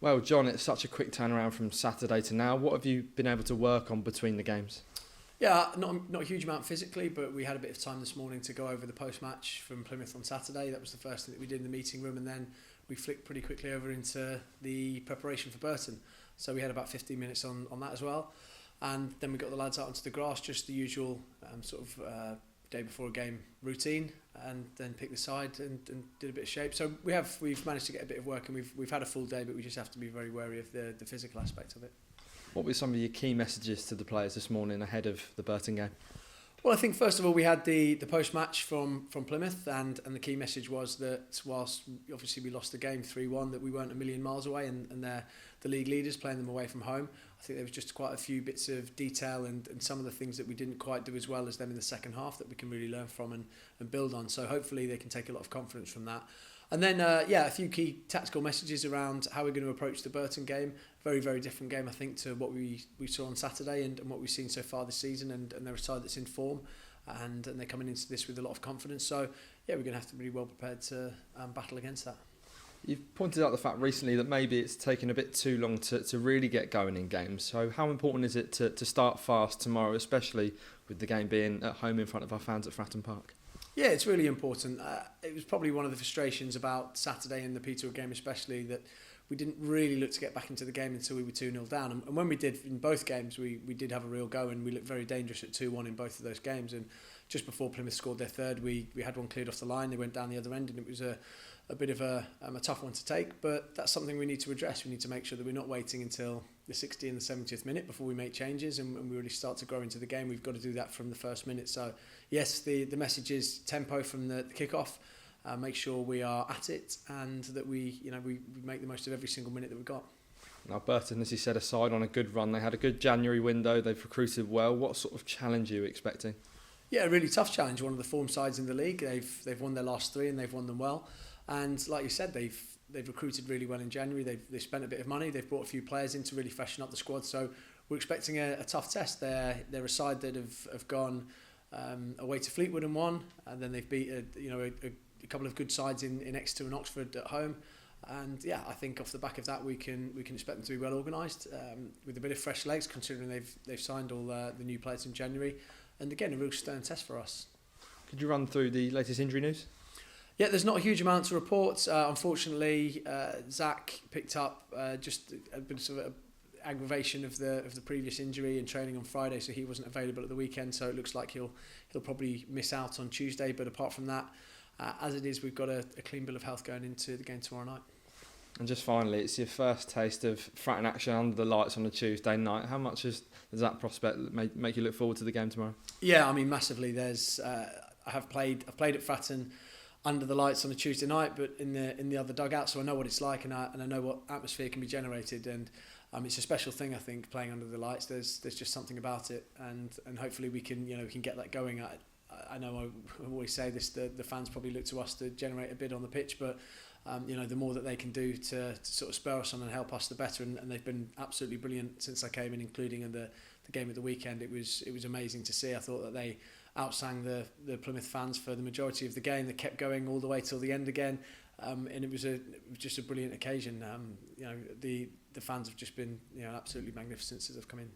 Well, John, it's such a quick turnaround from Saturday to now. What have you been able to work on between the games? Yeah, not a huge amount physically, but we had a bit of time this morning to go over the post-match from Plymouth on Saturday. That was the first thing that we did in the meeting room, and then we flicked pretty quickly over into the preparation for Burton. So we had about 15 minutes on that as well. And then we got the lads out onto the grass, just the usual day before a game routine, and then picked the side and did a bit of shape. So we've managed to get a bit of work, and we've had a full day, but we just have to be very wary of the physical aspect of it. What were some of your key messages to the players this morning ahead of the Burton game? Well, I think first of all we had the post-match from Plymouth, and the key message was that whilst obviously we lost the game 3-1, that we weren't a million miles away, and they're the league leaders playing them away from home. I think there was just quite a few bits of detail and some of the things that we didn't quite do as well as them in the second half that we can really learn from and build on. So hopefully they can take a lot of confidence from that. And then, a few key tactical messages around how we're going to approach the Burton game. Very, very different game, I think, to what we saw on Saturday and what we've seen so far this season. And they're a side that's in form, and they're coming into this with a lot of confidence. So, yeah, we're going to have to be really well prepared to battle against that. You've pointed out the fact recently that maybe it's taken a bit too long to really get going in games. So how important is it to start fast tomorrow, especially with the game being at home in front of our fans at Fratton Park? Yeah, it's really important. It was probably one of the frustrations about Saturday and the Peterborough game especially, that we didn't really look to get back into the game until we were 2-0 down. And when we did in both games, we did have a real go, and we looked very dangerous at 2-1 in both of those games. And just before Plymouth scored their third, we had one cleared off the line. They went down the other end, and it was a bit of a tough one to take. But that's something we need to address. We need to make sure that we're not waiting until the 60th and the 70th minute before we make changes and we really start to grow into the game. We've got to do that from the first minute. So yes, the message is tempo from the kick-off. Make sure we are at it, and that we make the most of every single minute that we've got. Now Burton, as you said, aside on a good run, they had a good January window. They've recruited well. What sort of challenge are you expecting? Yeah, a really tough challenge. One of the form sides in the league. They've won their last three and they've won them well. And like you said, they've recruited really well in January. They've spent a bit of money. They've brought a few players in to really freshen up the squad. So we're expecting a tough test. They're a side that have gone away to Fleetwood and won, and then they've beat a couple of good sides in Exeter and Oxford at home. And yeah, I think off the back of that we can expect them to be well organised with a bit of fresh legs, considering they've signed all the new players in January. And again, a real stern test for us. Could you run through the latest injury news? Yeah, there's not a huge amount to report. Unfortunately, Zach picked up just a bit of aggravation of the previous injury in training on Friday, so he wasn't available at the weekend. So it looks like he'll probably miss out on Tuesday. But apart from that, as it is, we've got a clean bill of health going into the game tomorrow night. And just finally, it's your first taste of Fratton action under the lights on a Tuesday night. How much does that prospect make you look forward to the game tomorrow? Yeah, I mean massively. I've played at Fratton under the lights on a Tuesday night, but in the other dugout, so I know what it's like, and I know what atmosphere can be generated, and it's a special thing, I think, playing under the lights. There's just something about it, and hopefully we can get that going. I know I always say this, the fans probably look to us to generate a bid on the pitch, but the more that they can do to sort of spur us on and help us, the better. And they've been absolutely brilliant since I came in, including in the game at the weekend. It was amazing to see. I thought that they outsang the Plymouth fans for the majority of the game. They kept going all the way till the end again, and it was just a brilliant occasion. The fans have just been absolutely magnificent since they've come in.